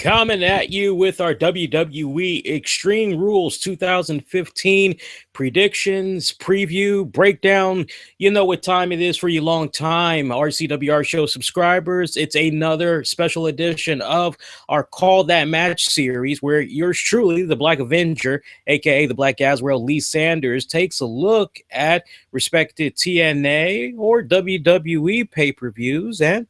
Coming at you with our WWE Extreme Rules 2015 predictions, preview, breakdown. You know what time it is for you long time RCWR show subscribers. It's another special edition of our Call That Match series where yours truly, the Black Avenger, aka the Black Azrael Lee Sanders, takes a look at respected TNA or WWE pay-per-views, and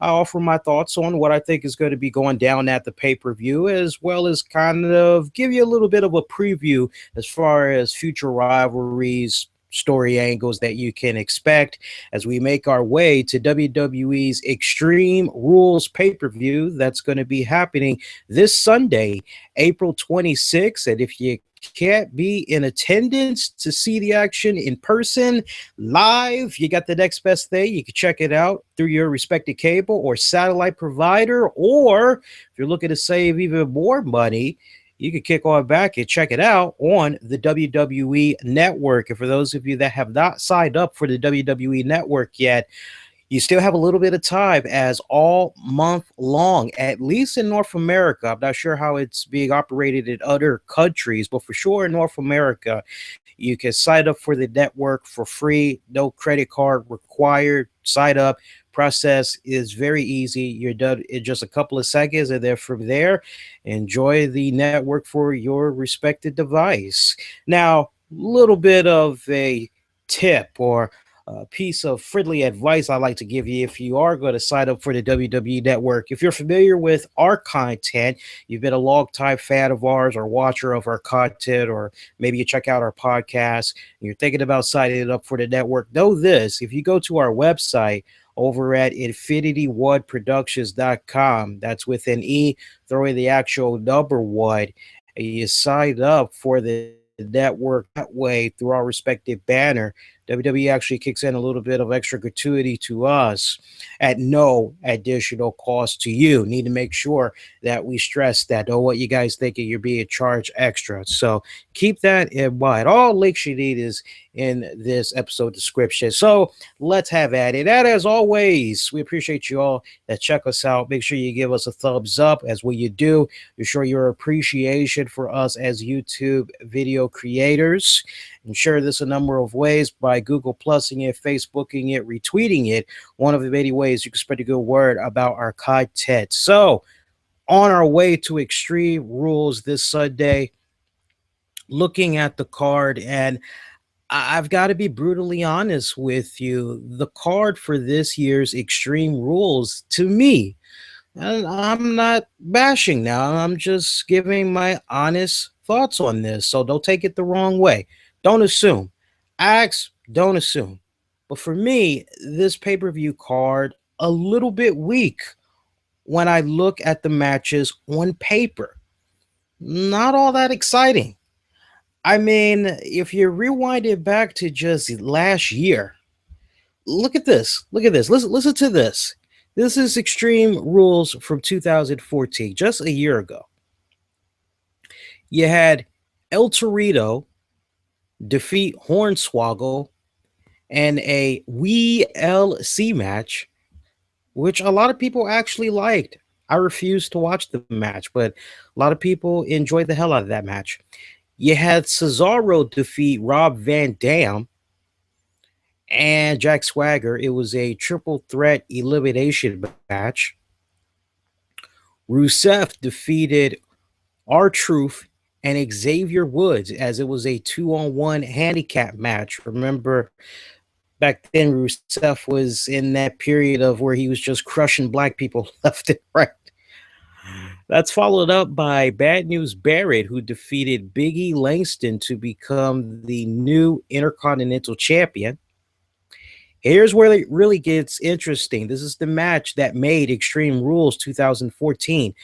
I offer my thoughts on what I think is going to be going down at the pay-per-view, as well as kind of give you a little bit of a preview as far as future rivalries, story angles that you can expect as we make our way to WWE's Extreme Rules pay-per-view that's going to be happening this Sunday, April 26th. And if you can't be in attendance to see the action in person live, you got the next best thing. You can check it out through your respective cable or satellite provider, or if you're looking to save even more money, you can kick on back and check it out on the WWE Network. And for those of you that have not signed up for the WWE Network yet, you still have a little bit of time, as all month long, at least in North America. I'm not sure how it's being operated in other countries, but for sure in North America, you can sign up for the network for free. No credit card required. Sign up process is very easy. You're done in just a couple of seconds, and then from there, enjoy the network for your respected device. Now, little bit of a tip or a piece of friendly advice I like to give you if you are going to sign up for the WWE Network. If you're familiar with our content, you've been a long-time fan of ours or watcher of our content, or maybe you check out our podcast and you're thinking about signing up for the network, know this: if you go to our website over at infinityOneProductions.com, that's with an E, throw in the actual number one, and you sign up for the network that way through our respective banner. WWE actually kicks in a little bit of extra gratuity to us at no additional cost to you. Need to make sure that we stress that. Know what you guys thinking you're being charged extra. So keep that in mind. All links you need is in this episode description. So let's have at it. And as always, we appreciate you all that check us out. Make sure you give us a thumbs up, as when you do, you show your appreciation for us as YouTube video creators. And share this a number of ways by Google Plusing it, Facebooking it, retweeting it. One of the many ways you can spread a good word about our content. So, on our way to Extreme Rules this Sunday, looking at the card, and I've got to be brutally honest with you, the card for this year's Extreme Rules, to me, and I'm not bashing now, I'm just giving my honest thoughts on this, so don't take it the wrong way. Don't assume. Ask, don't assume. But for me, this pay-per-view card, a little bit weak when I look at the matches on paper. Not all that exciting. I mean, if you rewind it back to just last year, look at this. Look at this. Listen to this. This is Extreme Rules from 2014, just a year ago. You had El Torito defeat Hornswoggle and a WLC match, which a lot of people actually liked. I refused to watch the match, but a lot of people enjoyed the hell out of that match. You had Cesaro defeat Rob Van Dam and Jack Swagger. It was a triple threat elimination match. Rusev defeated R-Truth and Xavier Woods, as it was a 2-on-1 handicap match. Remember, back then, Rusev was in that period of where he was just crushing black people left and right. That's followed up by Bad News Barrett, who defeated Big E Langston to become the new Intercontinental Champion. Here's where it really gets interesting. This is the match that made Extreme Rules 2014.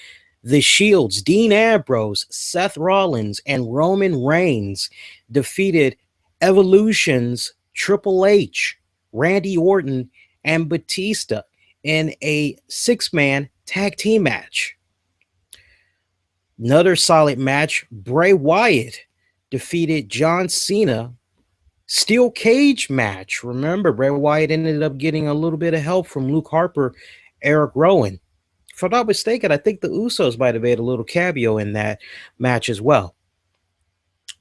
The Shields, Dean Ambrose, Seth Rollins, and Roman Reigns defeated Evolution's Triple H, Randy Orton, and Batista in a 6-man tag team match. Another solid match, Bray Wyatt defeated John Cena. Steel cage match. Remember, Bray Wyatt ended up getting a little bit of help from Luke Harper, Eric Rowan. If I'm not mistaken, I think the Usos might have made a little cameo in that match as well.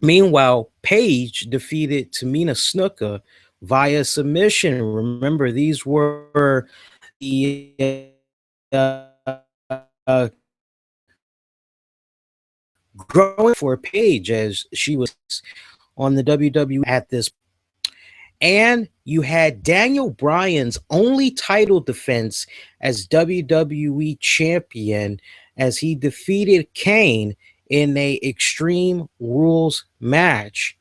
Meanwhile, Paige defeated Tamina Snuka via submission. Remember, these were the growing for Paige as she was on the WWE at this. And you had Daniel Bryan's only title defense as WWE champion as he defeated Kane in a Extreme Rules match.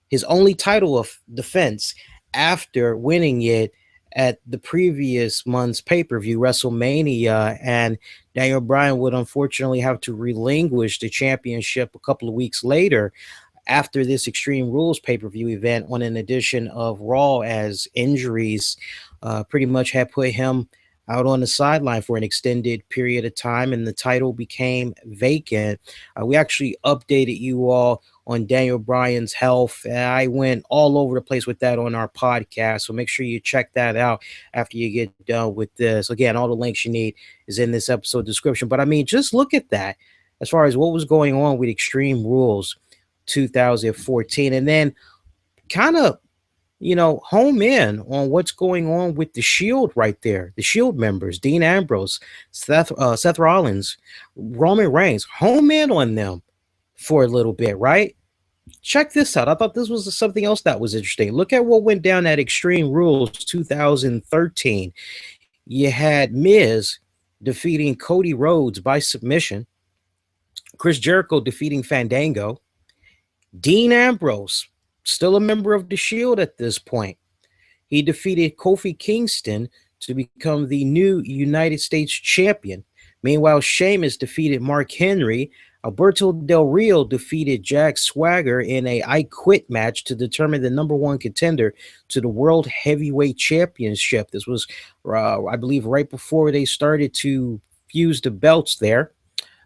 His only title of defense after winning it at the previous month's pay-per-view, WrestleMania, and Daniel Bryan would unfortunately have to relinquish the championship a couple of weeks later after this Extreme Rules pay-per-view event on an edition of Raw, as injuries pretty much had put him out on the sideline for an extended period of time, and the title became vacant. We actually updated you all on Daniel Bryan's health. I went all over the place with that on our podcast, so make sure you check that out after you get done with this. Again, all the links you need is in this episode description. But I mean, just look at that as far as what was going on with Extreme Rules 2014, and then kind of home in on what's going on with the Shield right there. The Shield members, Dean Ambrose, Seth Rollins, Roman Reigns, home in on them for a little bit, right? Check this out. I thought this was something else that was interesting. Look at what went down at Extreme Rules 2013. You had Miz defeating Cody Rhodes by submission, Chris Jericho defeating Fandango, Dean Ambrose, still a member of the Shield at this point. He defeated Kofi Kingston to become the new United States champion. Meanwhile, Sheamus defeated Mark Henry. Alberto Del Rio defeated Jack Swagger in a I Quit match to determine the number one contender to the World Heavyweight Championship. This was, I believe, right before they started to fuse the belts there.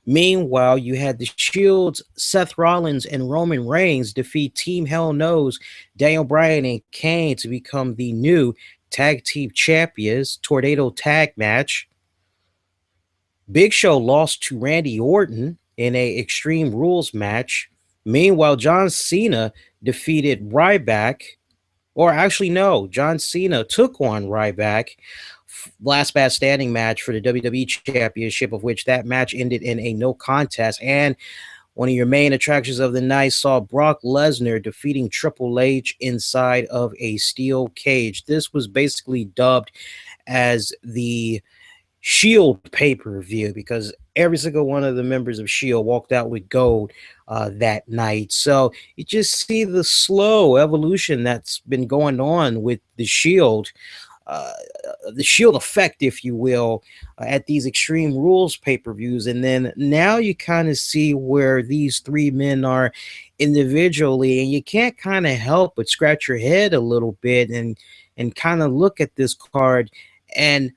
Meanwhile, you had the Shield's Seth Rollins and Roman Reigns defeat Team Hell Knows, Daniel Bryan and Kane to become the new tag team champions. Tornado tag match. Big Show lost to Randy Orton in a Extreme Rules match. Meanwhile, John Cena defeated Ryback. Or actually, no, John Cena took on Ryback. Last man standing match for the WWE Championship, of which that match ended in a no contest. And one of your main attractions of the night saw Brock Lesnar defeating Triple H inside of a steel cage. This was basically dubbed as the Shield pay-per-view because every single one of the members of Shield walked out with gold that night. So you just see the slow evolution that's been going on with the Shield effect, if you will, at these Extreme Rules pay-per-views. And then now you kind of see where these three men are individually, and you can't kind of help but scratch your head a little bit and kind of look at this card and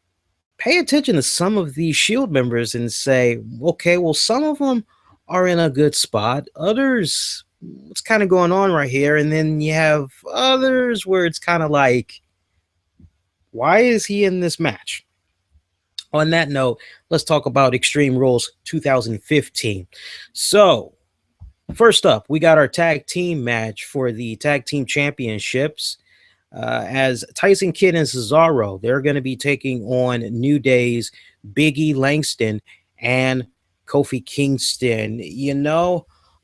pay attention to some of these Shield members and say, okay, well, some of them are in a good spot. Others, what's kind of going on right here? And then you have others where it's kind of like, why is he in this match? On that note, let's talk about Extreme Rules 2015. So, first up, we got our tag team match for the tag team championships. As Tyson Kidd and Cesaro, they're going to be taking on New Day's Big E Langston and Kofi Kingston.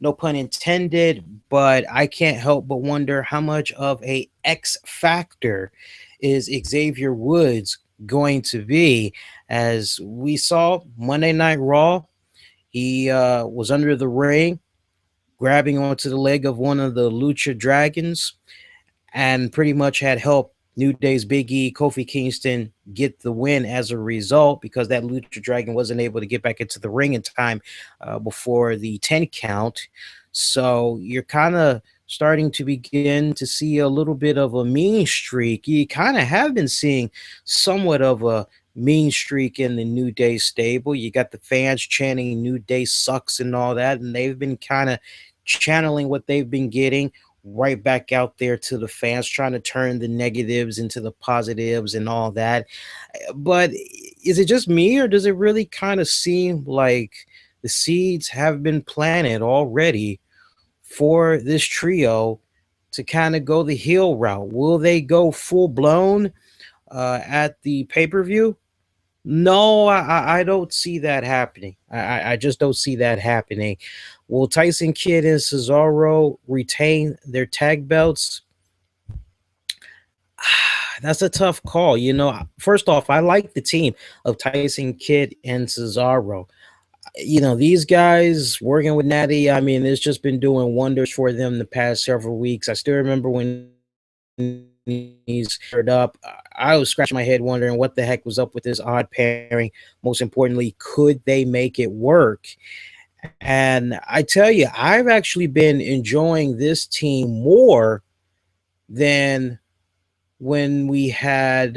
No pun intended, but I can't help but wonder how much of a X factor is Xavier Woods going to be. As we saw Monday Night Raw, he was under the ring, grabbing onto the leg of one of the Lucha Dragons, and pretty much had helped New Day's Big E, Kofi Kingston, get the win as a result, because that Lucha Dragon wasn't able to get back into the ring in time before the 10 count. So you're kind of starting to begin to see a little bit of a mean streak. You kind of have been seeing somewhat of a mean streak in the New Day stable. You got the fans chanting New Day sucks and all that, and they've been kind of channeling what they've been getting right back out there to the fans, trying to turn the negatives into the positives and all that. But is it just me, or does it really kind of seem like the seeds have been planted already for this trio to kind of go the heel route? Will they go full blown at the pay per view? No, I don't see that happening. I just don't see that happening. Will Tyson Kidd and Cesaro retain their tag belts? That's a tough call. First off, I like the team of Tyson Kidd and Cesaro. These guys working with Natty, I mean, it's just been doing wonders for them the past several weeks. I still remember when he's paired up. I was scratching my head wondering what the heck was up with this odd pairing. Most importantly, could they make it work? And I tell you, I've actually been enjoying this team more than when we had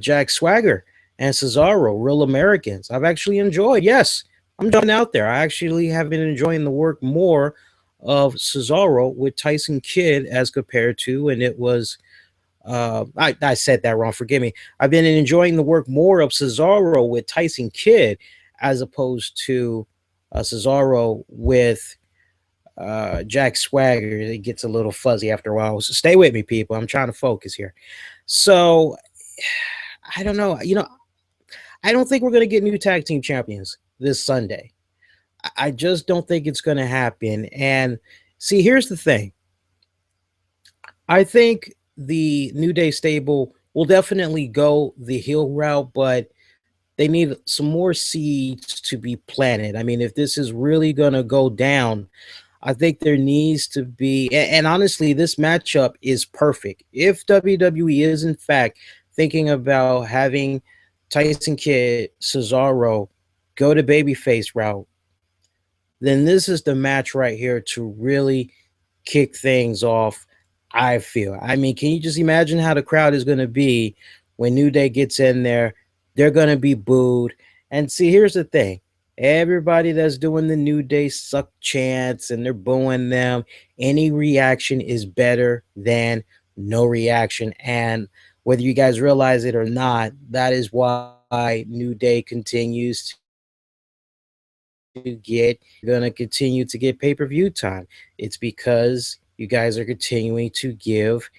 Jack Swagger and Cesaro, Real Americans. I've actually enjoyed, yes, I'm jumping out there. I actually have been enjoying the work more of Cesaro with Tyson Kidd as compared to, and it was, I said that wrong, forgive me. I've been enjoying the work more of Cesaro with Tyson Kidd as opposed to Cesaro with Jack Swagger. It gets a little fuzzy after a while. So stay with me, people. I'm trying to focus here. So I don't know. I don't think we're going to get new tag team champions this Sunday. I just don't think it's going to happen. And see, here's the thing. I think the New Day stable will definitely go the heel route, but they need some more seeds to be planted. I mean, if this is really going to go down, I think there needs to be, and honestly, this matchup is perfect. If WWE is in fact thinking about having Tyson Kidd, Cesaro go to babyface route, then this is the match right here to really kick things off, I feel. I mean, can you just imagine how the crowd is going to be when New Day gets in there? They're going to be booed. And see, here's the thing. Everybody that's doing the New Day suck chants and they're booing them, any reaction is better than no reaction. And whether you guys realize it or not, that is why New Day continues to get, going to continue to get pay-per-view time. It's because you guys are continuing to give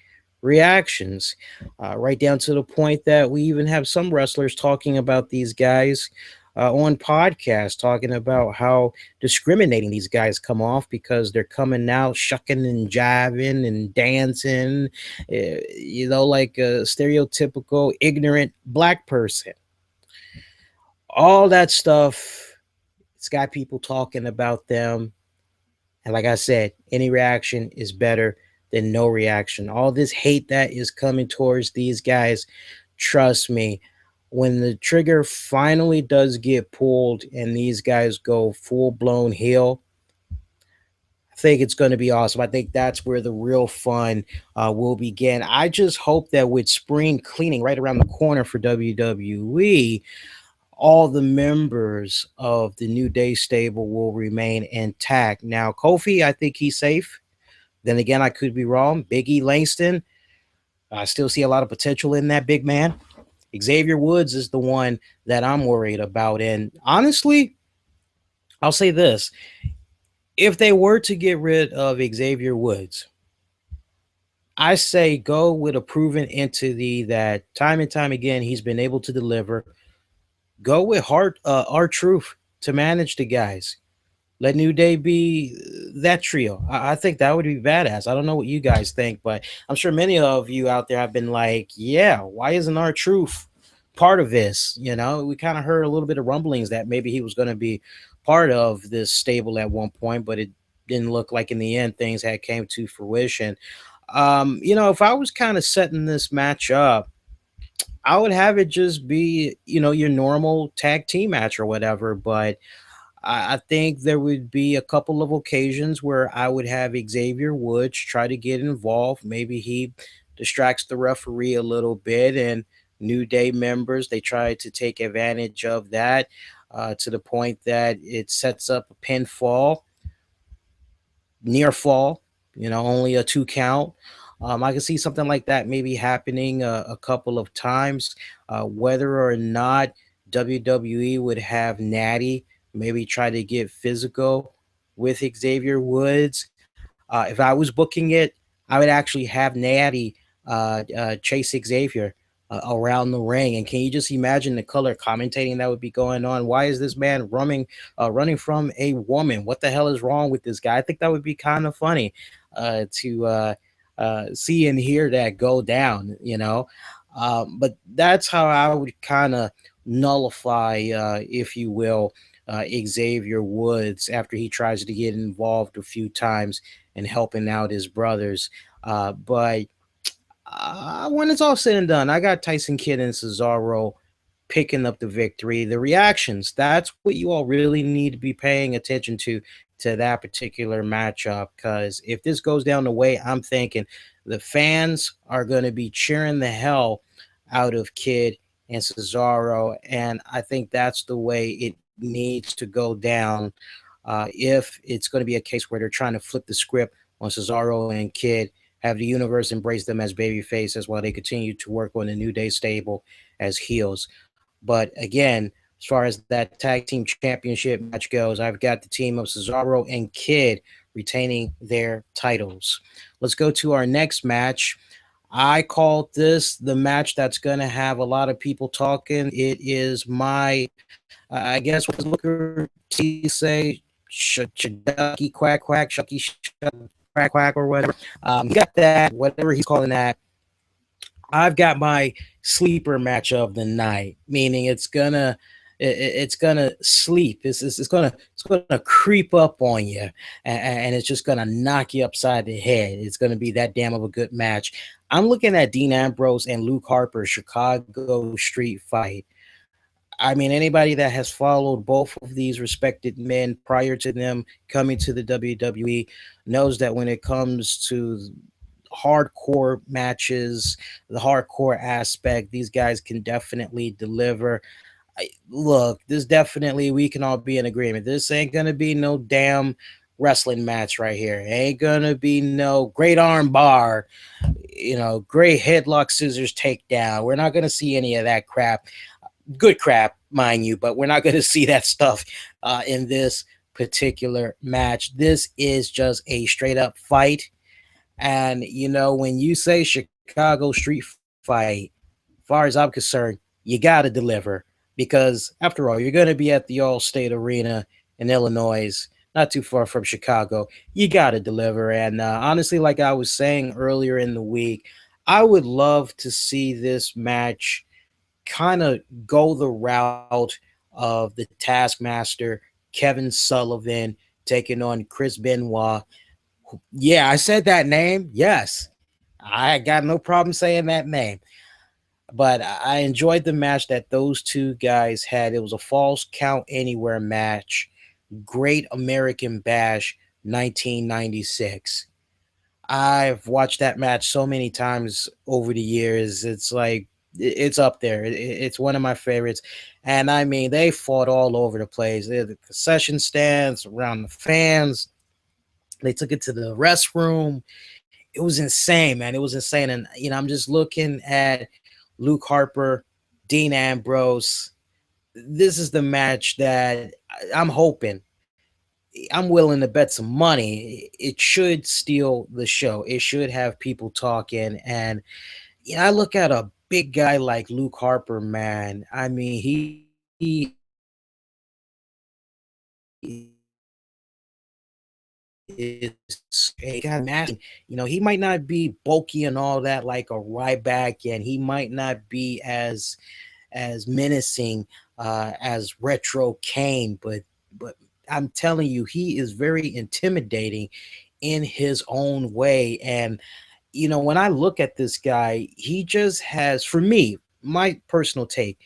reactions, right down to the point that we even have some wrestlers talking about these guys on podcasts, talking about how discriminating these guys come off because they're coming out shucking and jiving and dancing, like a stereotypical ignorant black person. All that stuff, it's got people talking about them. And like I said, any reaction is better than no reaction. All this hate that is coming towards these guys, trust me, when the trigger finally does get pulled and these guys go full-blown heel, I think it's going to be awesome. I think that's where the real fun will begin. I just hope that with spring cleaning right around the corner for WWE, all the members of the New Day stable will remain intact. Now, Kofi, I think he's safe. Then again, I could be wrong. Big E Langston, I still see a lot of potential in that big man. Xavier Woods is the one that I'm worried about. And honestly, I'll say this. If they were to get rid of Xavier Woods, I say go with a proven entity that time and time again he's been able to deliver. Go with R-Truth to manage the guys. Let New Day be that trio. I think that would be badass. I don't know what you guys think, but I'm sure many of you out there have been like, yeah, why isn't R-Truth part of this? We kind of heard a little bit of rumblings that maybe he was going to be part of this stable at one point, but it didn't look like in the end things had came to fruition. If I was kind of setting this match up, I would have it just be, your normal tag team match or whatever, but I think there would be a couple of occasions where I would have Xavier Woods try to get involved. Maybe he distracts the referee a little bit, and New Day members, they try to take advantage of that to the point that it sets up a pinfall, near fall, only a 2 count. I can see something like that maybe happening a couple of times, whether or not WWE would have Natty maybe try to get physical with Xavier Woods. If I was booking it, I would actually have Natty chase Xavier around the ring. And can you just imagine the color commentating that would be going on? Why is this man running from a woman? What the hell is wrong with this guy? I think that would be kind of funny to see and hear that go down, you know. But that's how I would kind of nullify, if you will, Xavier Woods after he tries to get involved a few times and helping out his brothers. But when it's all said and done, I got Tyson Kidd and Cesaro picking up the victory. The reactions, that's what you all really need to be paying attention to that particular matchup. Because if this goes down the way I'm thinking, the fans are going to be cheering the hell out of Kidd and Cesaro. And I think that's the way it needs to go down. If it's going to be a case where they're trying to flip the script on Cesaro and Kidd, have the universe embrace them as baby faces while they continue to work on the New Day stable as heels. But again, as far as that tag team championship match goes, I've got the team of Cesaro and Kidd retaining their titles. Let's go to our next match. I called this the match that's going to have a lot of people talking. It is my, I guess, what does Booker T say? Shucky quack quack, shucky quack quack, or whatever. You got that, whatever he's calling that. I've got my sleeper match of the night, meaning it's gonna sleep. It's gonna creep up on you, and it's just gonna knock you upside the head. It's gonna be that damn of a good match. I'm looking at Dean Ambrose and Luke Harper Chicago Street Fight. I mean, anybody that has followed both of these respected men prior to them coming to the WWE knows that when it comes to hardcore matches, the hardcore aspect, these guys can definitely deliver. Look, this definitely, we can all be in agreement. This ain't going to be no damn wrestling match right here. It ain't going to be no great arm bar, great headlock scissors takedown. We're not going to see any of that crap. Good crap, mind you, but we're not going to see that stuff in this particular match. This is just a straight up fight. And, when you say Chicago Street Fight, as far as I'm concerned, you got to deliver. Because, after all, you're going to be at the All-State Arena in Illinois, not too far from Chicago. You got to deliver. And honestly, like I was saying earlier in the week, I would love to see this match kind of go the route of the Taskmaster, Kevin Sullivan, taking on Chris Benoit. Yeah, I said that name. Yes, I got no problem saying that name. But I enjoyed the match that those two guys had. It was a Falls Count Anywhere match. Great American Bash 1996. I've watched that match so many times over the years. It's like, it's up there. It's one of my favorites. And I mean, they fought all over the place. They had the concession stands, around the fans. They took it to the restroom. It was insane, man. It was insane. And, I'm just looking at Luke Harper, Dean Ambrose. This is the match that I'm hoping. I'm willing to bet some money. It should steal the show. It should have people talking. And, I look at a big guy like Luke Harper, man. I mean, he is a guy, man. He might not be bulky and all that like a Ryback, and he might not be as menacing as Retro Kane, but I'm telling you, he is very intimidating in his own way. And when I look at this guy, he just has, for me, my personal take,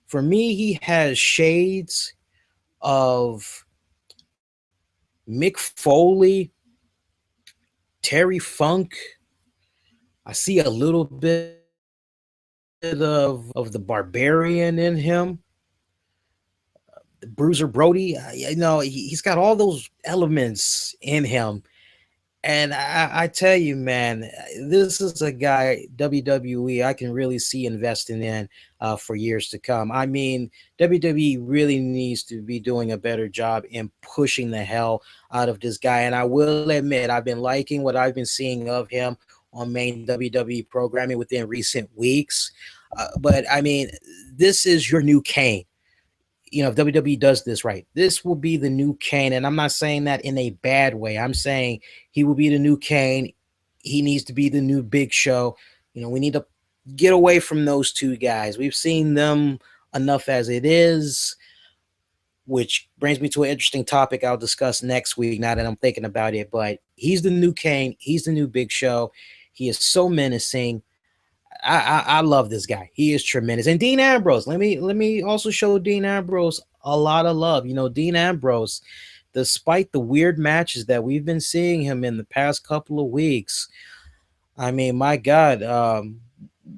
for me, he has shades of Mick Foley, Terry Funk. I see a little bit of the Barbarian in him. Bruiser Brody, he's got all those elements in him. And I tell you, man, this is a guy, WWE, I can really see investing in for years to come. I mean, WWE really needs to be doing a better job in pushing the hell out of this guy. And I will admit, I've been liking what I've been seeing of him on main WWE programming within recent weeks. But I mean, this is your new Kane. If WWE does this right, this will be the new Kane. And I'm not saying that in a bad way. I'm saying he will be the new Kane. He needs to be the new Big Show. We need to get away from those two guys. We've seen them enough as it is, which brings me to an interesting topic I'll discuss next week now that I'm thinking about it. But he's the new Kane. He's the new Big Show. He is so menacing. I love this guy. He is tremendous. And Dean Ambrose. Let me also show Dean Ambrose a lot of love. Dean Ambrose, despite the weird matches that we've been seeing him in the past couple of weeks, I mean, my God,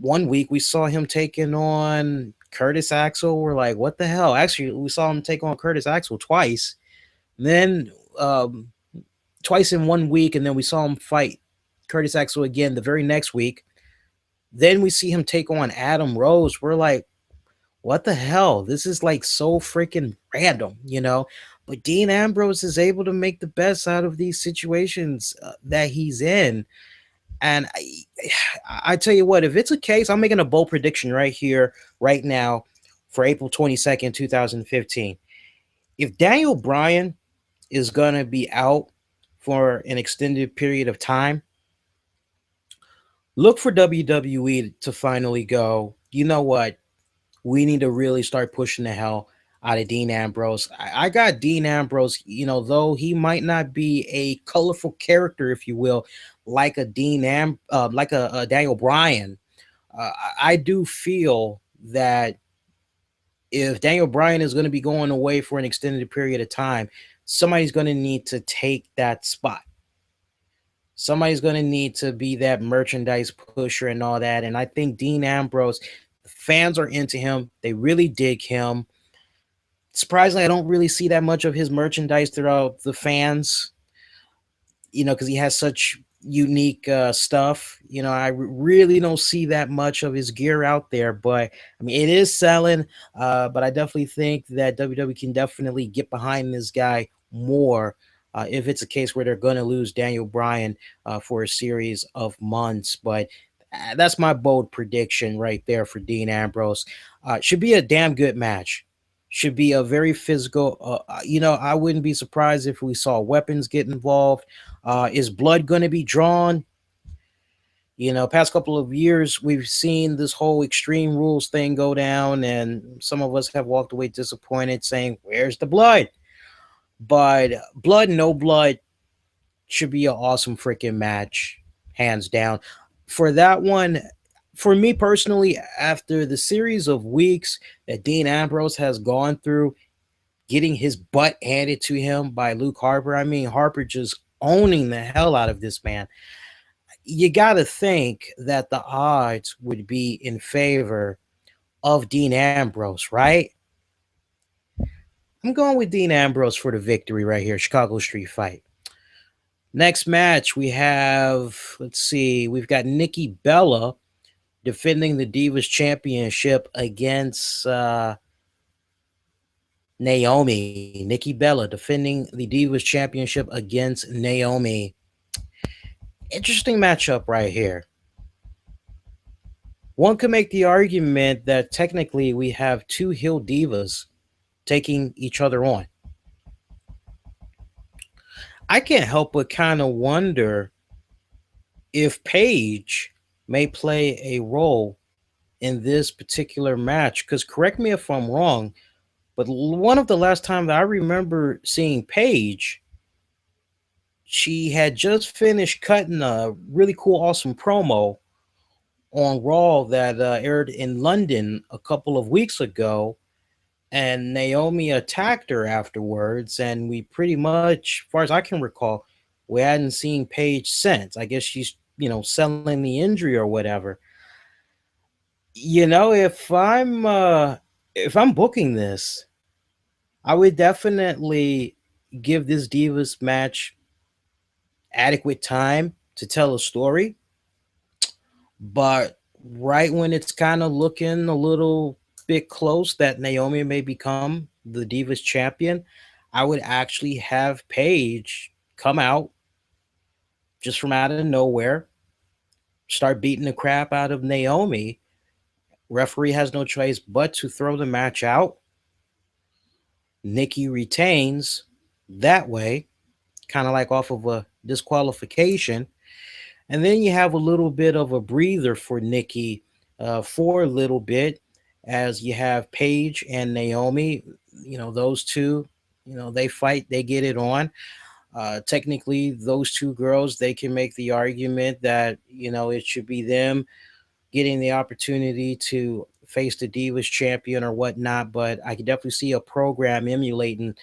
one week we saw him taking on Curtis Axel. We're like, what the hell? Actually, we saw him take on Curtis Axel twice. Then twice in 1 week, and then we saw him fight Curtis Axel again the very next week. Then we see him take on Adam Rose. We're like, what the hell? This is like so freaking random. But Dean Ambrose is able to make the best out of these situations that he's in. And I tell you what, if it's a case, I'm making a bold prediction right here, right now, for April 22nd, 2015. If Daniel Bryan is going to be out for an extended period of time, look for WWE to finally go, you know what? We need to really start pushing the hell out of Dean Ambrose. I got Dean Ambrose, though he might not be a colorful character, if you will, like a like a Daniel Bryan. I do feel that if Daniel Bryan is going to be going away for an extended period of time, somebody's going to need to take that spot. Somebody's going to need to be that merchandise pusher and all that. And I think Dean Ambrose, the fans are into him. They really dig him. Surprisingly, I don't really see that much of his merchandise throughout the fans, because he has such unique stuff. I really don't see that much of his gear out there, but I mean, it is selling. But I definitely think that WWE can definitely get behind this guy more if it's a case where they're going to lose Daniel Bryan for a series of months. But that's my bold prediction right there for Dean Ambrose. Should be a damn good match. Should be a very physical. I wouldn't be surprised if we saw weapons get involved. Is blood going to be drawn? Past couple of years, we've seen this whole Extreme Rules thing go down, and some of us have walked away disappointed saying, where's the blood? But blood, no blood, should be an awesome freaking match, hands down. For that one, for me personally, after the series of weeks that Dean Ambrose has gone through, getting his butt handed to him by Luke Harper, I mean, Harper just owning the hell out of this man, you got to think that the odds would be in favor of Dean Ambrose, right? I'm going with Dean Ambrose for the victory right here, Chicago Street Fight. Next match, we have, we've got Nikki Bella defending the Divas Championship against Naomi. Nikki Bella defending the Divas Championship against Naomi. Interesting matchup right here. One could make the argument that technically we have two heel divas taking each other on. I can't help but kind of wonder if Paige may play a role in this particular match, because correct me if I'm wrong, but one of the last times that I remember seeing Paige, she had just finished cutting a really cool, awesome promo on Raw that aired in London a couple of weeks ago, and Naomi attacked her afterwards, and we pretty much, as far as I can recall, we hadn't seen Paige since. I guess she's, selling the injury or whatever. If I'm booking this, I would definitely give this Divas match adequate time to tell a story. But right when it's kind of looking a little bit close that Naomi may become the Divas champion, I would actually have Paige come out just from out of nowhere, start beating the crap out of Naomi. Referee has no choice but to throw the match out. Nikki retains that way, kind of like off of a disqualification. And then you have a little bit of a breather for Nikki for a little bit as you have Paige and Naomi. Those two, they fight, they get it on. Technically, those two girls, they can make the argument that, it should be them getting the opportunity to face the Divas champion or whatnot. But I can definitely see a program emulating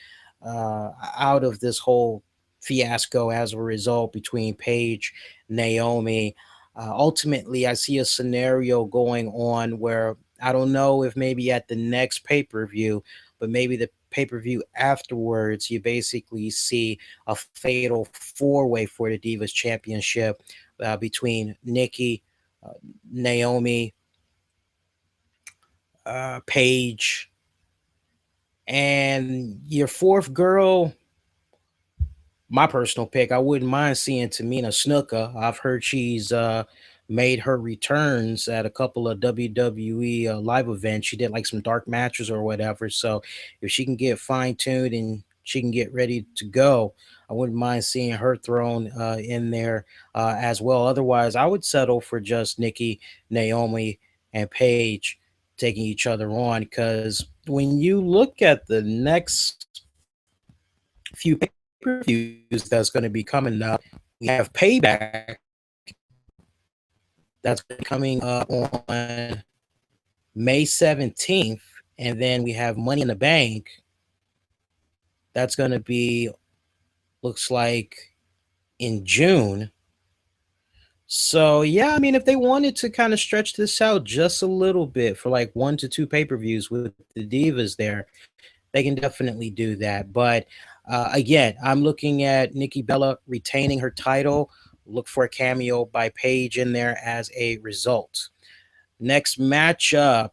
out of this whole fiasco as a result between Paige, Naomi. Ultimately, I see a scenario going on where I don't know if maybe at the next pay per view, but maybe the pay per view afterwards, you basically see a fatal four-way for the Divas Championship between Nikki, uh, Naomi, Paige, and your fourth girl. My personal pick, I wouldn't mind seeing Tamina Snuka. I've heard she's made her returns at a couple of WWE live events. She did like some dark matches or whatever. So if she can get fine tuned and she can get ready to go, I wouldn't mind seeing her thrown in there as well. Otherwise, I would settle for just Nikki, Naomi, and Paige taking each other on, because when you look at the next few pay-per-views that's going to be coming up, we have Payback that's coming up on May 17th, and then we have Money in the Bank that's going to be, looks like, in June. So yeah, I mean, if they wanted to kind of stretch this out just a little bit for like 1 to 2 pay-per-views with the Divas there, they can definitely do that. But again, I'm looking at Nikki Bella retaining her title. Look for a cameo by Paige in there as a result. Next matchup,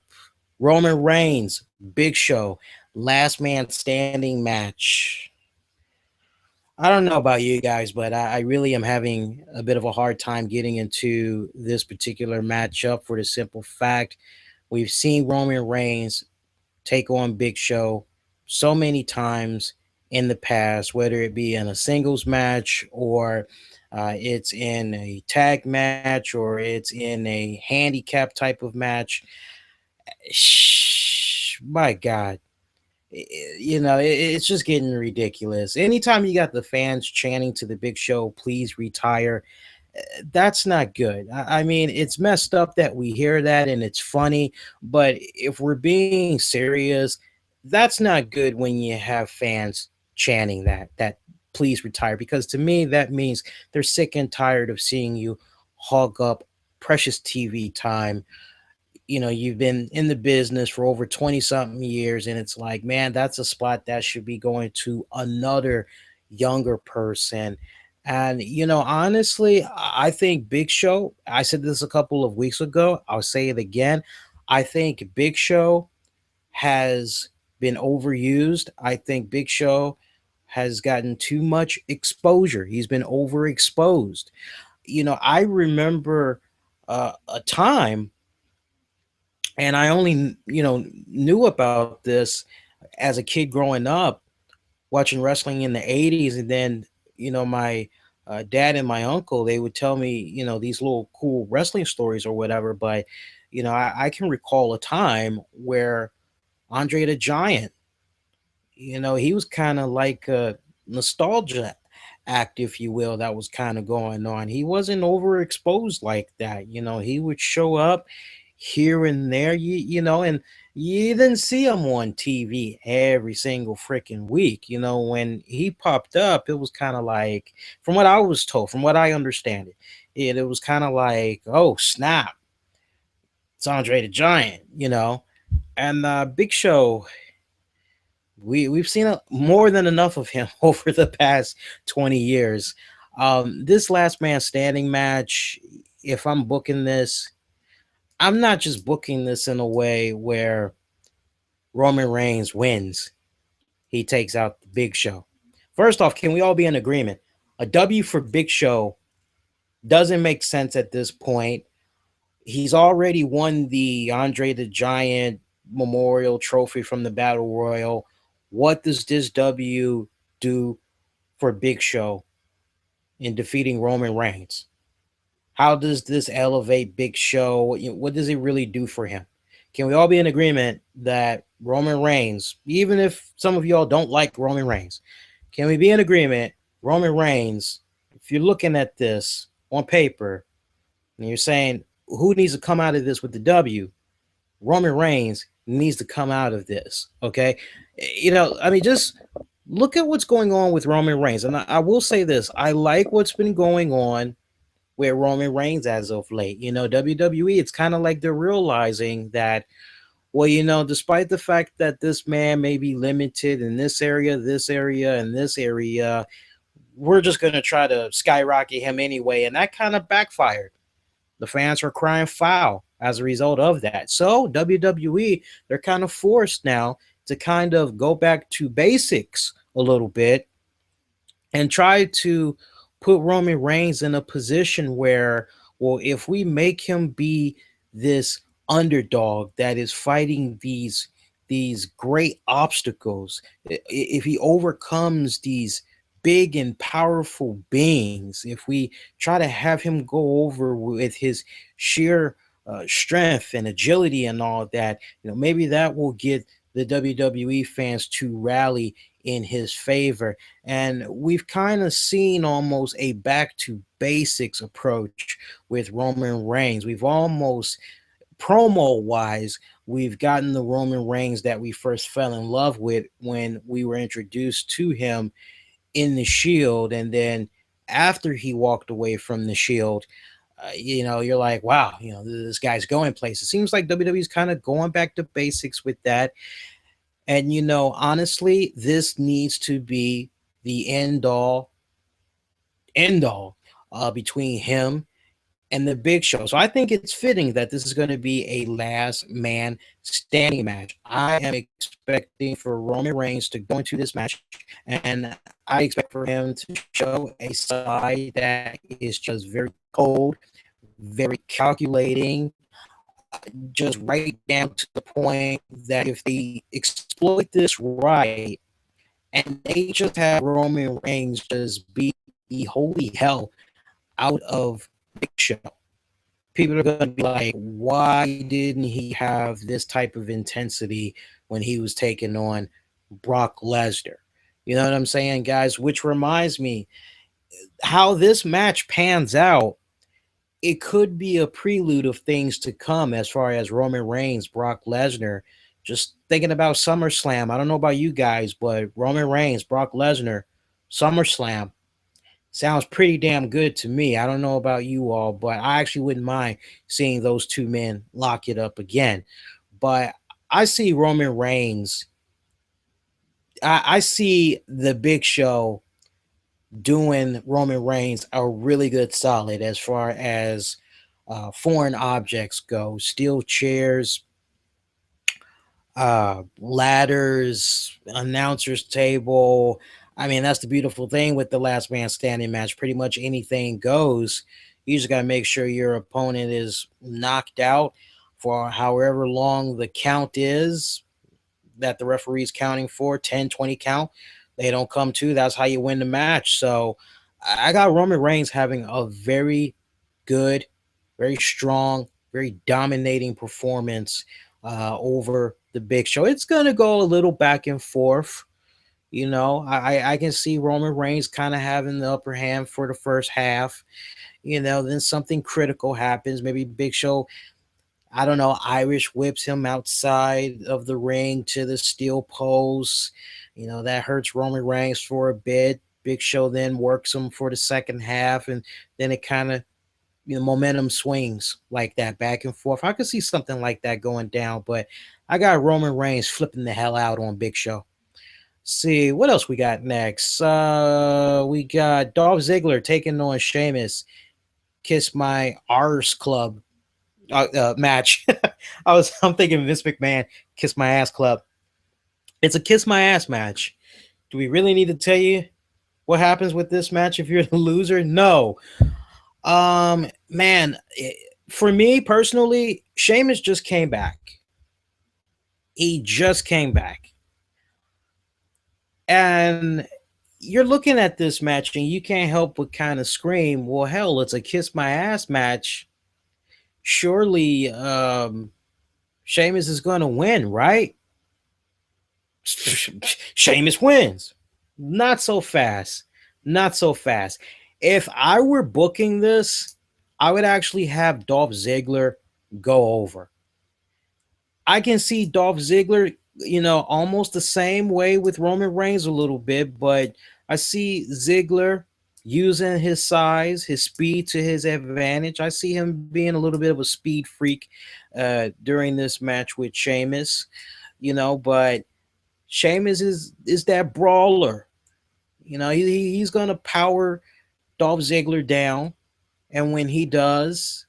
Roman Reigns, Big Show, last man standing match. I don't know about you guys, but I really am having a bit of a hard time getting into this particular matchup for the simple fact we've seen Roman Reigns take on Big Show so many times in the past, whether it be in a singles match or it's in a tag match or it's in a handicap type of match. My God, it's just getting ridiculous. Anytime you got the fans chanting to the Big Show, please retire, that's not good. I mean, it's messed up that we hear that and it's funny, but if we're being serious, that's not good when you have fans chanting that please retire, because to me that means they're sick and tired of seeing you hog up precious TV time. You've been in the business for over 20 something years, and it's like, man, that's a spot that should be going to another younger person. And honestly, I think Big Show, I said this a couple of weeks ago, I'll say it again, I think Big Show has been overused. I think Big Show has gotten too much exposure. He's been overexposed. I remember a time, and I only knew about this as a kid growing up, watching wrestling in the 80s. And then my dad and my uncle, they would tell me these little cool wrestling stories or whatever. But I can recall a time where Andre the Giant, he was kind of like a nostalgia act, if you will, that was kind of going on. He wasn't overexposed like that. He would show up here and there, and you didn't see him on TV every single freaking week. When he popped up, it was kind of like, from what I was told, from what I understand it was kind of like, oh snap, it's Andre the Giant, and Big Show, we've seen more than enough of him over the past 20 years. This last man standing match, if I'm booking this, I'm not just booking this in a way where Roman Reigns wins. He takes out the Big Show. First off, can we all be in agreement? A W for Big Show doesn't make sense at this point. He's already won the Andre the Giant Memorial Trophy from the Battle Royal. What does this W do for Big Show in defeating Roman Reigns? How does this elevate Big Show? What does it really do for him? Can we all be in agreement that Roman Reigns, even if some of y'all don't like Roman Reigns, can we be in agreement? Roman Reigns, if you're looking at this on paper and you're saying who needs to come out of this with the W, Roman Reigns needs to come out of this. Okay. Just look at what's going on with Roman Reigns. And I will say this, I like what's been going on with Roman Reigns as of late. WWE, it's kind of like they're realizing that, well, despite the fact that this man may be limited in this area, and this area, we're just going to try to skyrocket him anyway. And that kind of backfired. The fans were crying foul as a result of that. So WWE, they're kind of forced now to kind of go back to basics a little bit and try to put Roman Reigns in a position where, well, if we make him be this underdog that is fighting these great obstacles, if he overcomes these big and powerful beings, if we try to have him go over with his sheer strength and agility and all that, maybe that will get the WWE fans to rally in his favor. And we've kind of seen almost a back to basics approach with Roman Reigns. We've almost, promo wise, we've gotten the Roman Reigns that we first fell in love with when we were introduced to him in the Shield. And then after he walked away from the Shield, you're like, wow, this guy's going places. It seems like WWE's kind of going back to basics with that. And, honestly, this needs to be the end all between him and the Big Show. So I think it's fitting that this is going to be a last man standing match. I am expecting for Roman Reigns to go into this match, and I expect for him to show a side that is just very cold, very calculating, just right down to the point that if they exploit this right and they just have Roman Reigns just beat the holy hell out of Big Show, people are going to be like, why didn't he have this type of intensity when he was taking on Brock Lesnar? You know what I'm saying, guys? Which reminds me, how this match pans out, it could be a prelude of things to come as far as Roman Reigns, Brock Lesnar. Just thinking about SummerSlam. I don't know about you guys, but Roman Reigns, Brock Lesnar, SummerSlam sounds pretty damn good to me. I don't know about you all, but I actually wouldn't mind seeing those two men lock it up again. But I see Roman Reigns. I see the Big Show doing Roman Reigns a really good solid as far as foreign objects go. Steel chairs, ladders, announcer's table. I mean, that's the beautiful thing with the last man standing match. Pretty much anything goes. You just got to make sure your opponent is knocked out for however long the count is that the referee's counting for, 10, 20 count. They don't come to. That's how you win the match. So I got Roman Reigns having a very good, very strong, very dominating performance over the Big Show. It's going to go a little back and forth. I can see Roman Reigns kind of having the upper hand for the first half. Then something critical happens. Maybe Big Show, I don't know, Irish whips him outside of the ring to the steel post. That hurts Roman Reigns for a bit. Big Show then works him for the second half, and then it kind of, momentum swings like that back and forth. I could see something like that going down, but I got Roman Reigns flipping the hell out on Big Show. See what else we got next. We got Dolph Ziggler taking on Sheamus. Kiss my R's Club match. I'm thinking Vince McMahon. Kiss my ass club. It's a kiss my ass match. Do we really need to tell you what happens with this match if you're the loser? No. Man, for me personally, Sheamus just came back. He just came back. And you're looking at this match and you can't help but kind of scream, well, hell, it's a kiss my ass match. Surely Sheamus is going to win, right? Sheamus wins. Not so fast. Not so fast. If I were booking this, I would actually have Dolph Ziggler go over. I can see Dolph Ziggler, almost the same way with Roman Reigns a little bit, but I see Ziggler using his size, his speed to his advantage. I see him being a little bit of a speed freak during this match with Sheamus, but Sheamus is that brawler. He's going to power Dolph Ziggler down, and when he does,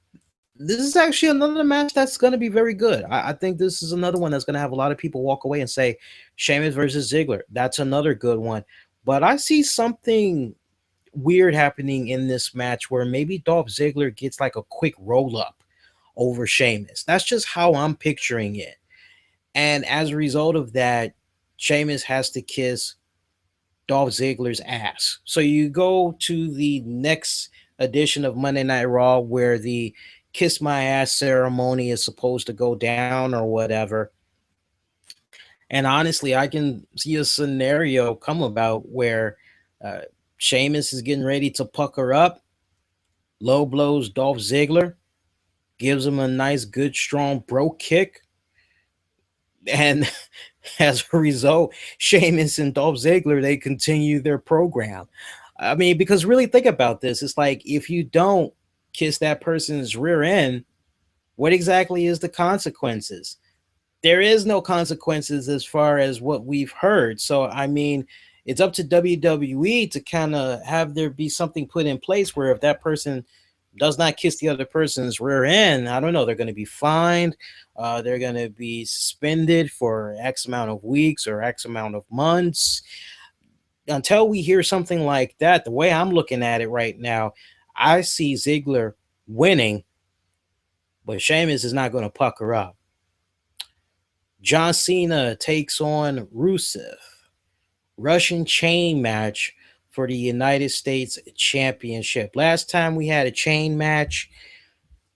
this is actually another match that's going to be very good. I think this is another one that's going to have a lot of people walk away and say, Sheamus versus Ziggler. That's another good one. But I see something weird happening in this match where maybe Dolph Ziggler gets like a quick roll up over Sheamus. That's just how I'm picturing it. And as a result of that, Sheamus has to kiss Dolph Ziggler's ass. So you go to the next edition of Monday Night Raw where the kiss my ass ceremony is supposed to go down or whatever. And honestly, I can see a scenario come about where Sheamus is getting ready to pucker up, low blows Dolph Ziggler, gives him a nice, good, strong bro kick. And as a result, Sheamus and Dolph Ziggler, they continue their program. I mean, because really think about this. It's like if you don't kiss that person's rear end, what exactly is the consequences? There is no consequences as far as what we've heard. So, I mean, it's up to WWE to kind of have there be something put in place where if that person does not kiss the other person's rear end, I don't know, they're going to be fined. They're going to be suspended for X amount of weeks or X amount of months. Until we hear something like that, the way I'm looking at it right now, I see Ziggler winning, but Sheamus is not going to pucker up. John Cena takes on Rusev. Russian chain match for the United States Championship. Last time we had a chain match,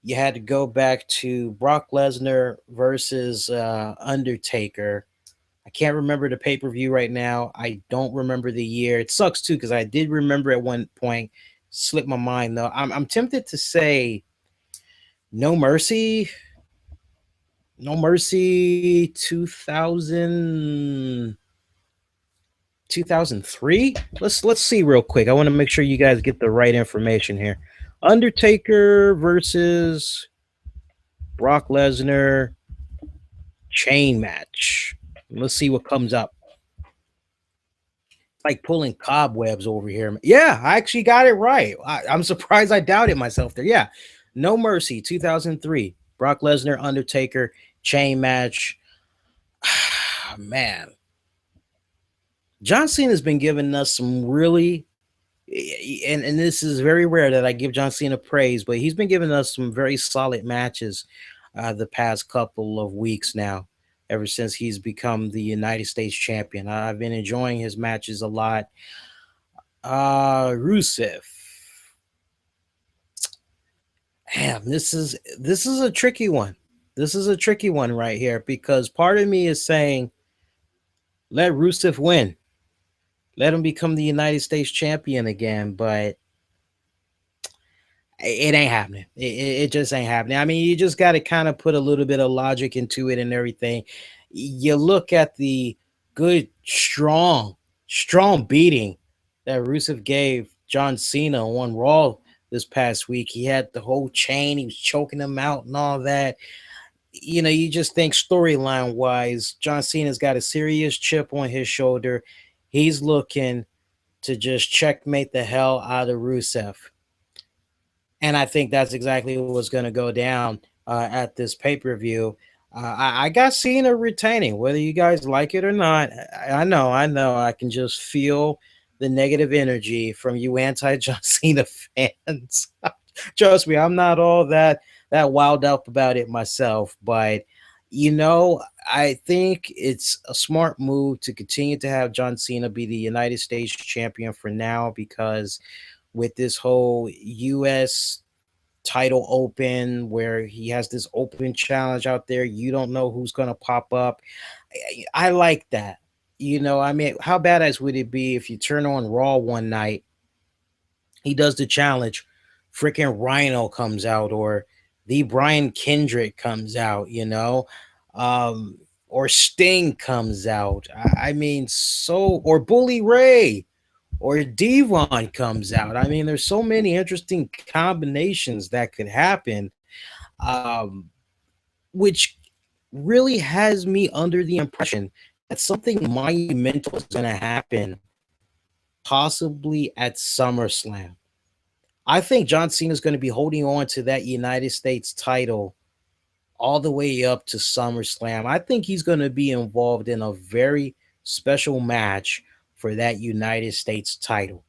you had to go back to Brock Lesnar versus Undertaker. I can't remember the pay-per-view right now. I don't remember the year. It sucks too because I did remember at one point. Slipped my mind though. I'm tempted to say No Mercy. No Mercy 2003. Let's see real quick. I want to make sure you guys get the right information here. Undertaker versus Brock Lesnar chain match. Let's see what comes up. Like pulling cobwebs over here. Yeah, I actually got it right. I'm surprised I doubted myself there. Yeah, No Mercy 2003. Brock Lesnar, Undertaker chain match. Man, John Cena has been giving us some really, and this is very rare that I give John Cena praise, but he's been giving us some very solid matches the past couple of weeks now, ever since he's become the United States champion. I've been enjoying his matches a lot. Rusev. Damn, this is a tricky one. This is a tricky one right here because part of me is saying, let Rusev win. Let him become the United States champion again, but it ain't happening. It just ain't happening. I mean, you just got to kind of put a little bit of logic into it and everything. You look at the good, strong beating that Rusev gave John Cena on Raw this past week. He had the whole chain. He was choking him out and all that. You just think storyline wise, John Cena's got a serious chip on his shoulder. He's looking to just checkmate the hell out of Rusev. And I think that's exactly what's going to go down at this pay per view. I got Cena retaining, whether you guys like it or not. I know. I can just feel the negative energy from you anti John Cena fans. Trust me, I'm not all that wild up about it myself, but I think it's a smart move to continue to have John Cena be the United States champion for now, because with this whole US title open where he has this open challenge out there, you don't know who's going to pop up. I like that. I mean, how badass would it be if you turn on Raw one night, he does the challenge, freaking Rhino comes out, or the Brian Kendrick comes out, um, or Sting comes out. I mean, or Bully Ray or Devon comes out. I mean, there's so many interesting combinations that could happen, um, which really has me under the impression that something monumental is going to happen, possibly at SummerSlam. I think John Cena is going to be holding on to that United States title all the way up to SummerSlam. I think he's going to be involved in a very special match for that United States title.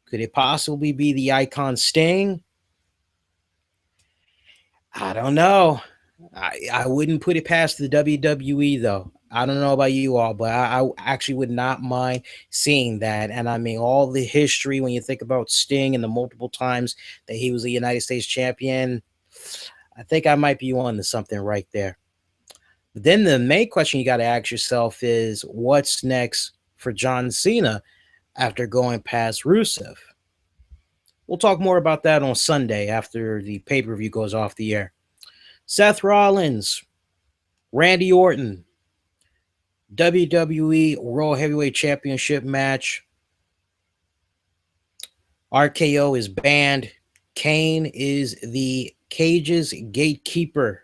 Could it possibly be the Icon Sting? I don't know. I wouldn't put it past the WWE, though. I don't know about you all, but I actually would not mind seeing that. And I mean, all the history when you think about Sting and the multiple times that he was a United States champion, I think I might be on to something right there. But then the main question you got to ask yourself is, what's next for John Cena after going past Rusev? We'll talk more about that on Sunday after the pay-per-view goes off the air. Seth Rollins, Randy Orton, WWE World Heavyweight Championship match. RKO is banned. Kane is the cage's gatekeeper.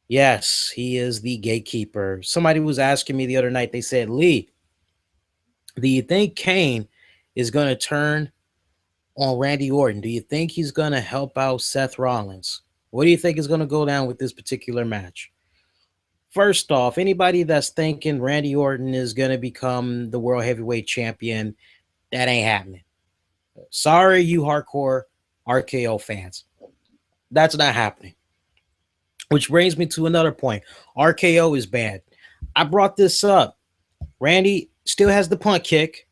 Yes, he is the gatekeeper. Somebody was asking me the other night, they said, Lee, do you think Kane is going to turn on Randy Orton? Do you think he's going to help out Seth Rollins? What do you think is going to go down with this particular match? First off, anybody that's thinking Randy Orton is going to become the World Heavyweight Champion, that ain't happening. Sorry, you hardcore RKO fans. That's not happening. Which brings me to another point. RKO is bad. I brought this up. Randy still has the punt kick.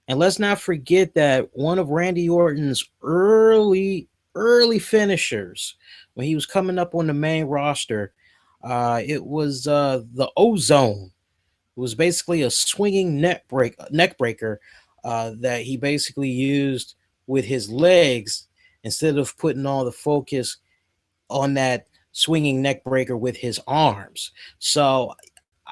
And let's not forget that one of Randy Orton's early finishers, when he was coming up on the main roster, it was the Ozone. It was basically a swinging neck breaker that he basically used with his legs instead of putting all the focus on that swinging neck breaker with his arms. So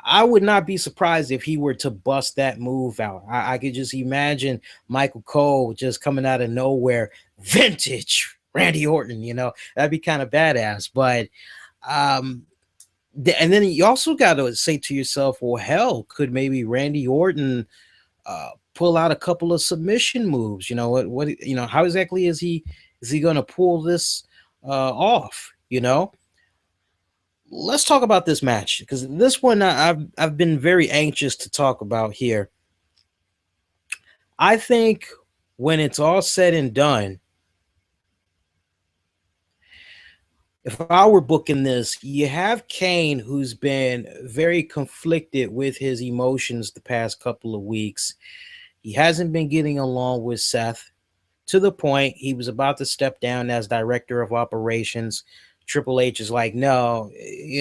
I would not be surprised if he were to bust that move out. I could just imagine Michael Cole just coming out of nowhere, vintage Randy Orton, that'd be kind of badass. But and then you also got to say to yourself, well, hell, could maybe Randy Orton pull out a couple of submission moves? What how exactly is he going to pull this off? Let's talk about this match, because this one I've been very anxious to talk about here. I think when it's all said and done, if I were booking this, you have Kane, who's been very conflicted with his emotions the past couple of weeks. He hasn't been getting along with Seth, to the point he was about to step down as director of operations. Triple H is like, no,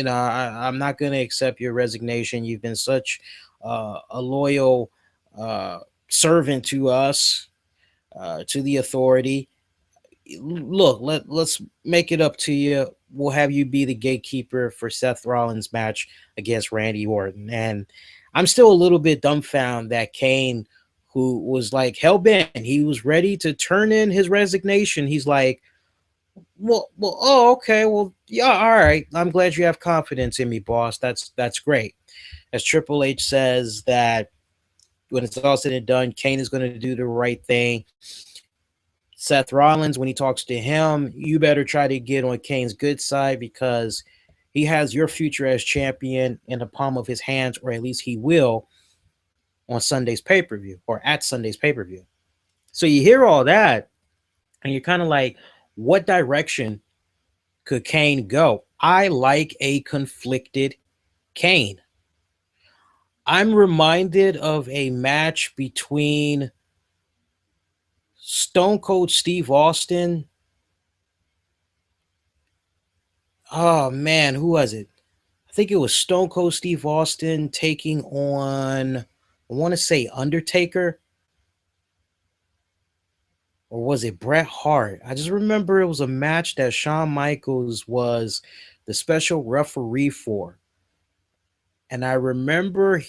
I'm not going to accept your resignation. You've been such a loyal servant to us, to the authority. Look, let's make it up to you. We'll have you be the gatekeeper for Seth Rollins' match against Randy Orton. And I'm still a little bit dumbfounded that Kane, who was like hell-bent, he was ready to turn in his resignation. He's like, oh, okay, well, yeah, all right. I'm glad you have confidence in me, boss. That's great. as Triple H says that when it's all said and done, Kane is going to do the right thing. Seth Rollins, when he talks to him, you better try to get on Kane's good side because he has your future as champion in the palm of his hands, or at least he will on Sunday's pay-per-view or at Sunday's pay-per-view. So you hear all that and you're kind of like, what direction could Kane go? I like a conflicted Kane. I'm reminded of a match between Stone Cold Steve Austin. Oh man, who was it? I think it was Stone Cold Steve Austin taking on, I want to say Undertaker. Or was it Bret Hart? I just remember it was a match that Shawn Michaels was the special referee for. And I remember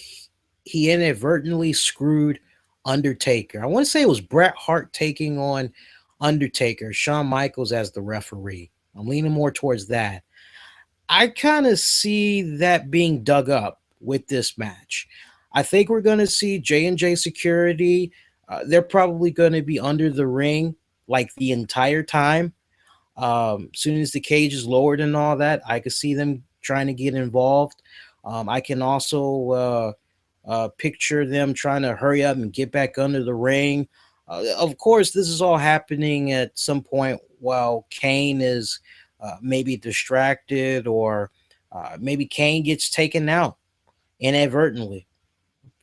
he inadvertently screwed Undertaker. I want to say it was Bret Hart taking on Undertaker, Shawn Michaels as the referee. I'm leaning more towards that. I kind of see that being dug up with this match. I think we're going to see J&J Security. They're probably going to be under the ring like the entire time. Soon as the cage is lowered and all that, I could see them trying to get involved. I can also picture them trying to hurry up and get back under the ring. Of course, this is all happening at some point while Kane is maybe distracted, or maybe Kane gets taken out inadvertently.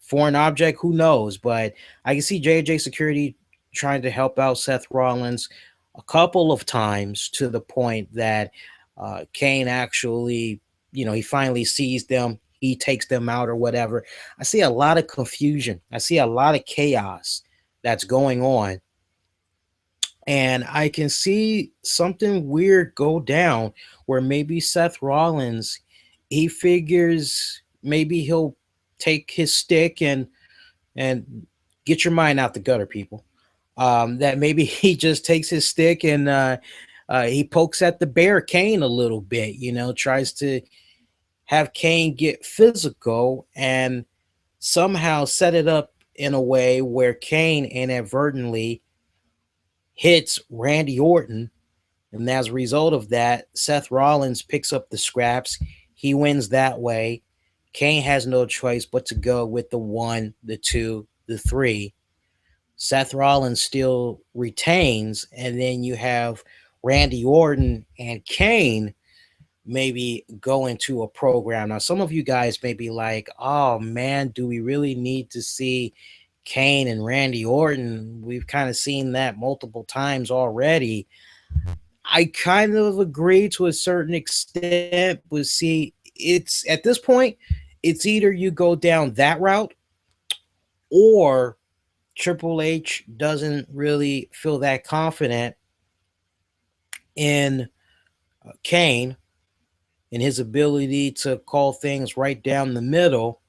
Foreign object, who knows? But I can see J&J Security trying to help out Seth Rollins a couple of times to the point that Kane actually, he finally sees them. He takes them out or whatever. I see a lot of confusion. I see a lot of chaos that's going on. And I can see something weird go down where maybe Seth Rollins, he figures maybe he'll take his stick and get your mind out the gutter, people. That maybe he just takes his stick and he pokes at the bear Kane a little bit, tries to have Kane get physical and somehow set it up in a way where Kane inadvertently hits Randy Orton. And as a result of that, Seth Rollins picks up the scraps. He wins that way. Kane has no choice but to go with the 1, the 2, the 3. Seth Rollins still retains, and then you have Randy Orton and Kane maybe go into a program. Now, some of you guys may be like, oh man, do we really need to see Kane and Randy Orton? We've kind of seen that multiple times already. I kind of agree to a certain extent, but see, it's at this point, it's either you go down that route or Triple H doesn't really feel that confident in Kane and his ability to call things right down the middle.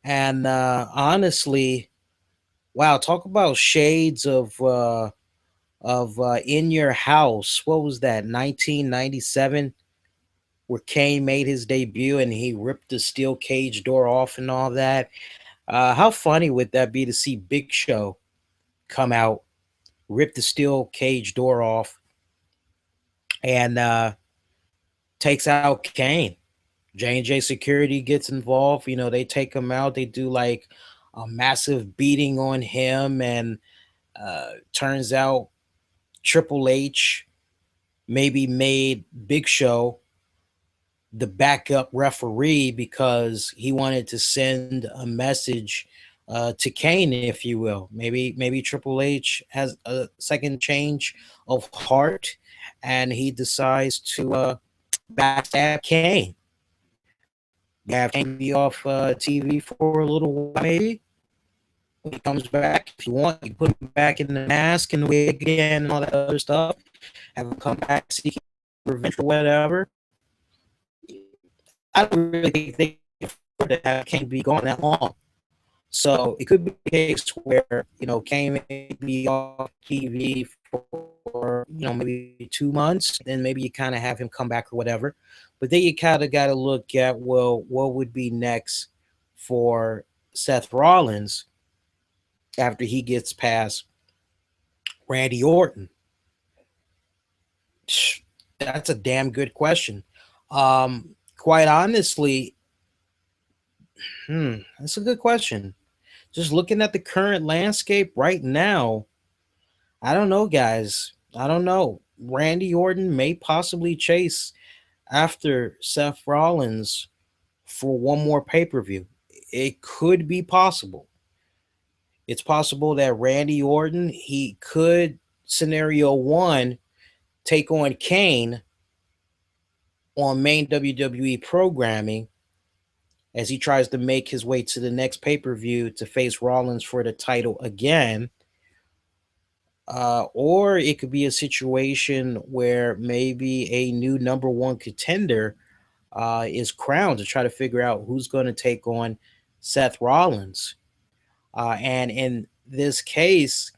And honestly, wow, talk about shades of In Your House. What was that? 1997, where Kane made his debut and he ripped the steel cage door off and all that. How funny would that be to see Big Show come out, rip the steel cage door off, and takes out Kane. J&J Security gets involved. They take him out. They do like a massive beating on him, and turns out Triple H maybe made Big Show the backup referee because he wanted to send a message to Kane, if you will. Maybe Triple H has a second change of heart, and he decides to backstab Kane. You have Kane be off TV for a little while, maybe. When he comes back, if you want, you put him back in the mask and the wig again and all that other stuff. Have him come back seeking revenge or whatever. I don't really think they can afford to have Kane be gone that long. So it could be a case where, Kane may be off TV for, maybe 2 months. Then maybe you kind of have him come back or whatever. But then you kind of got to look at, well, what would be next for Seth Rollins after he gets past Randy Orton? That's a damn good question. Quite honestly, that's a good question. Just looking at the current landscape right now, I don't know, guys. I don't know. Randy Orton may possibly chase after Seth Rollins for one more pay per view. It could be possible. It's possible that Randy Orton, he could, scenario one, take on Kane on main WWE programming as he tries to make his way to the next pay per view to face Rollins for the title again. Or it could be a situation where maybe a new number one contender is crowned to try to figure out who's going to take on Seth Rollins. And in this case,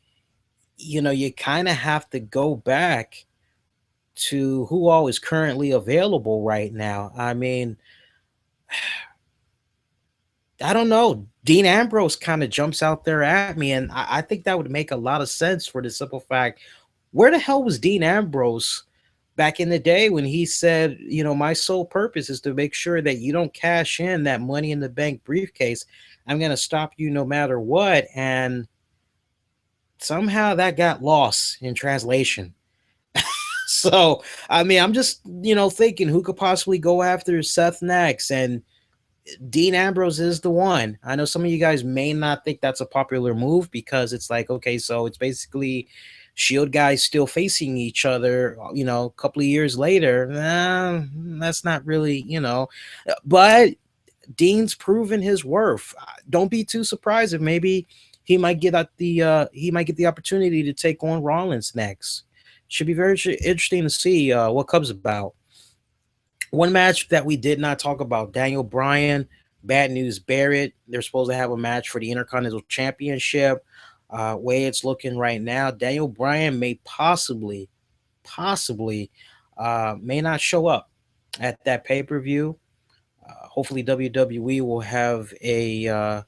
you kind of have to go back to who all is currently available right now. I mean, I don't know. Dean Ambrose kind of jumps out there at me, and I think that would make a lot of sense for the simple fact, where the hell was Dean Ambrose back in the day when he said, my sole purpose is to make sure that you don't cash in that Money in the Bank briefcase. I'm going to stop you no matter what. And somehow that got lost in translation. So, I mean, I'm just, thinking who could possibly go after Seth next. And Dean Ambrose is the one. I know some of you guys may not think that's a popular move because it's like, okay, so it's basically Shield guys still facing each other, a couple of years later. That's not really, but Dean's proven his worth. Don't be too surprised if maybe he might get the opportunity to take on Rollins next. Should be very interesting to see what comes about. One match that we did not talk about, Daniel Bryan, Bad News Barrett. They're supposed to have a match for the Intercontinental Championship. Way it's looking right now, Daniel Bryan may possibly may not show up at that pay-per-view. Hopefully WWE will have a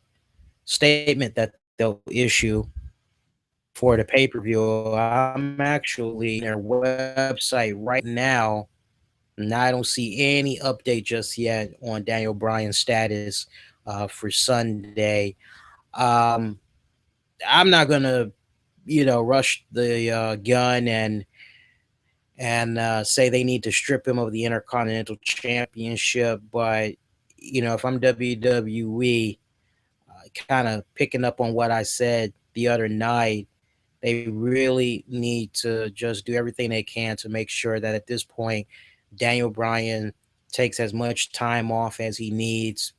statement that they'll issue for the pay-per-view. I'm actually their website right now, and I don't see any update just yet on Daniel Bryan's status for Sunday. I'm not gonna, rush the gun and say they need to strip him of the Intercontinental Championship. But if I'm WWE, kind of picking up on what I said the other night, they really need to just do everything they can to make sure that at this point, Daniel Bryan takes as much time off as he needs,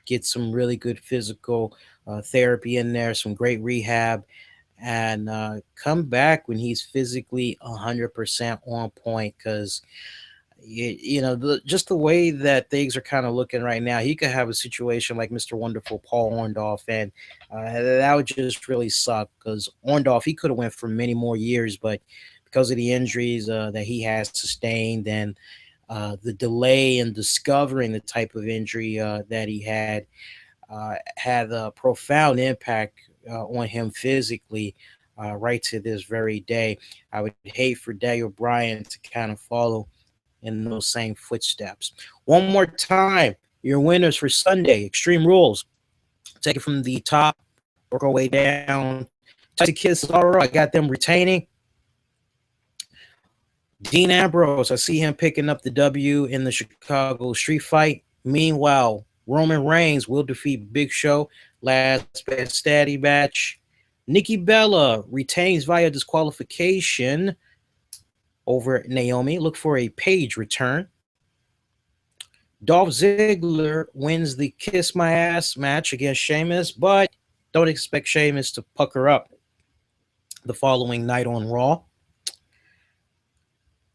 gets some really good physical therapy in there, some great rehab, and come back when he's physically 100% on point. Because just the way that things are kind of looking right now, he could have a situation like Mr. Wonderful Paul Orndorff, and that would just really suck, because Orndorff, he could have went for many more years, but because of the injuries that he has sustained and the delay in discovering the type of injury that he had a profound impact on him physically right to this very day. I would hate for Daniel Bryan to kind of follow in those same footsteps. One more time, your winners for Sunday, Extreme Rules. Take it from the top, work our way down. Tyson Kidd, Cesaro, I got them retaining. Dean Ambrose, I see him picking up the W in the Chicago Street Fight. Meanwhile, Roman Reigns will defeat Big Show, last best statty match. Nikki Bella retains via disqualification over Naomi. Look for a Page return. Dolph Ziggler wins the Kiss My Ass match against Sheamus, but don't expect Sheamus to pucker up the following night on Raw.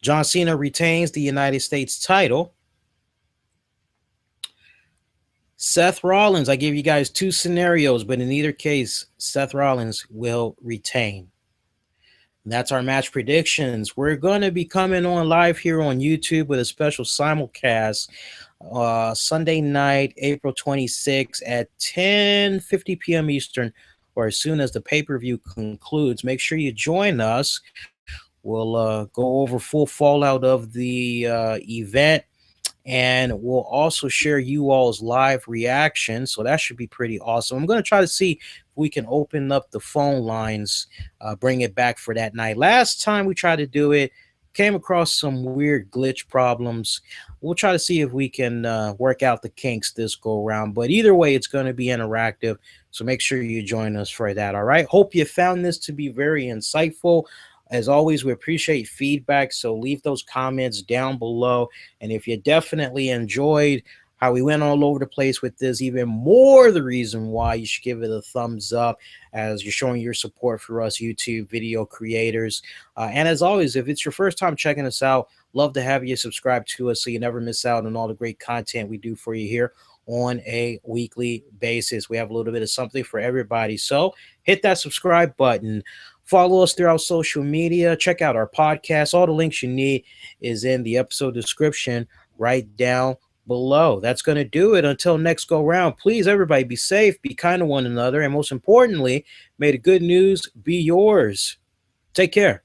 John Cena retains the United States title. Seth Rollins, I gave you guys two scenarios, but in either case, Seth Rollins will retain. That's our match predictions. We're going to be coming on live here on YouTube with a special simulcast Sunday night, April 26th at 10:50 p.m. Eastern, or as soon as the pay-per-view concludes. Make sure you join us. We'll go over full fallout of the event, and we'll also share you all's live reaction. So that should be pretty awesome. I'm going to try to see if we can open up the phone lines, bring it back for that night. Last time we tried to do it, came across some weird glitch problems. We'll try to see if we can work out the kinks this go around. But either way, it's going to be interactive. So make sure you join us for that. All right. Hope you found this to be very insightful. As always, we appreciate feedback, so leave those comments down below. And if you definitely enjoyed how we went all over the place with this, even more the reason why you should give it a thumbs up, as you're showing your support for us YouTube video creators. And as always, if it's your first time checking us out, love to have you subscribe to us so you never miss out on all the great content we do for you here on a weekly basis. We have a little bit of something for everybody. So hit that subscribe button. Follow us throughout social media. Check out our podcast. All the links you need is in the episode description right down below. That's going to do it. Until next go round, please, everybody, be safe, be kind to one another, and most importantly, may the good news be yours. Take care.